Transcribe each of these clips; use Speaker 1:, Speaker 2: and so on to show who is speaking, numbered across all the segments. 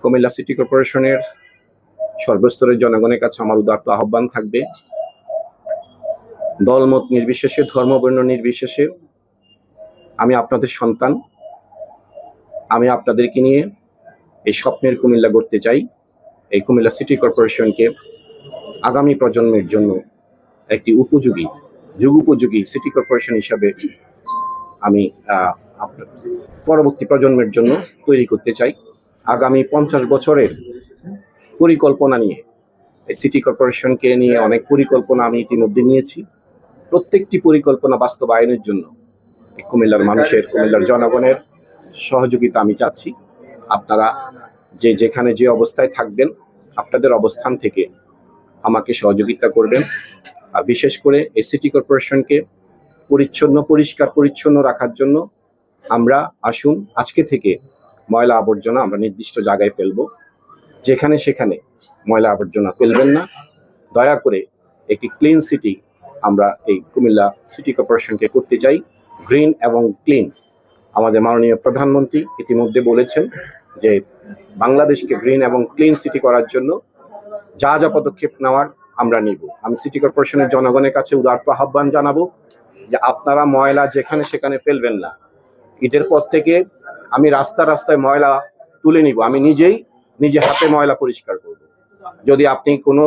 Speaker 1: Comilla city কর্পোরেশনের সর্বস্তরের জনগণের কাছে আমার উদাত্ত আহ্বান থাকবে, দলমত নির্বিশেষে, ধর্মবর্ণ নির্বিশেষে আমি আপনাদের সন্তান, আমি আপনাদেরকে নিয়ে এই স্বপ্নের কুমিল্লা গড়তে চাই। এই কুমিল্লা সিটি কর্পোরেশনকে আগামী প্রজন্মের জন্য একটি উপযোগী, যুগোপযোগী সিটি কর্পোরেশন হিসাবে আমি পরবর্তী প্রজন্মের জন্য তৈরি করতে চাই। আগামী 50 বছরের পরিকল্পনা নিয়ে এই সিটি কর্পোরেশনকে নিয়ে অনেক পরিকল্পনা আমি ইতিমধ্যে নিয়েছি। প্রত্যেকটি পরিকল্পনা বাস্তবায়নের জন্য কুমিল্লার মানুষের, কুমিল্লার জনগণের সহযোগিতা আমি চাচ্ছি। আপনারা যেখানে যে অবস্থায় থাকবেন, আপনাদের অবস্থান থেকে আমাকে সহযোগিতা করবেন। আর বিশেষ করে এই সিটি কর্পোরেশনকে পরিষ্কার পরিচ্ছন্ন রাখার জন্য আমরা আসুন আজকে থেকে ময়লা আবর্জনা আমরা নির্দিষ্ট জায়গায় ফেলবো। যেখানে সেখানে ময়লা আবর্জনা ফেলবেন না। দয়া করে একটি ক্লিন সিটি আমরা এই কুমিল্লা সিটি কর্পোরেশনকে করতে চাই, গ্রিন এবং ক্লিন। আমাদের মাননীয় প্রধানমন্ত্রী ইতিমধ্যে বলেছেন যে বাংলাদেশকে গ্রিন এবং ক্লিন সিটি করার জন্য যা যা পদক্ষেপ নেওয়ার আমরা নিব। আমি সিটি কর্পোরেশনের জনগণের কাছে উদাত্ত আহ্বান জানাবো যে আপনারা ময়লা যেখানে সেখানে ফেলবেন না। ঈদের পর থেকে আমি রাস্তায় ময়লা তুলে নিব, আমি নিজে হাতে ময়লা পরিষ্কার করব। যদি আপনি কোনো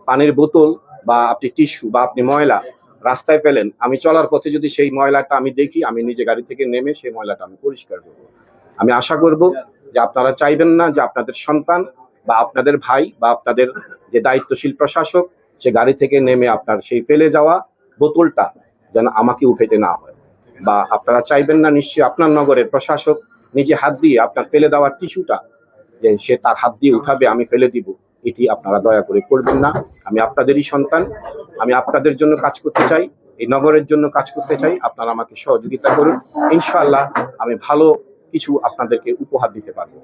Speaker 1: পানির বোতল বা আপনি টিস্যু বা আপনি ময়লা রাস্তায় ফেলেন, আমি চলার পথে যদি সেই ময়লাটা আমি দেখি, আমি নিজে গাড়ি থেকে নেমে সেই ময়লাটা আমি পরিষ্কার করব। আমি আশা করব যে আপনারা চাইবেন না যে আপনাদের সন্তান বা আপনাদের ভাই বা আপনাদের যে দায়িত্বশীল প্রশাসক সে গাড়ি থেকে নেমে আপনার সেই ফেলে যাওয়া বোতলটা যেন আমাকে উঠাইতে না হয়। বা আপনারা চাইবেন না নিশ্চয়ই আপনার নগরের প্রশাসক নিজে হাত দিয়ে আপনার ফেলে দেওয়া টিস্যুটা যে সে তার হাত দিয়ে উঠাবে, আমি ফেলে দিব। এটি আপনারা দয়া করে করবেন না। আমি আপনাদেরই সন্তান, আমি আপনাদের জন্য কাজ করতে চাই, এই নগরের জন্য কাজ করতে চাই। আপনারা আমাকে সহযোগিতা করুন, ইনশাআল্লাহ আমি ভালো কিছু আপনাদেরকে উপহার দিতে পারবো।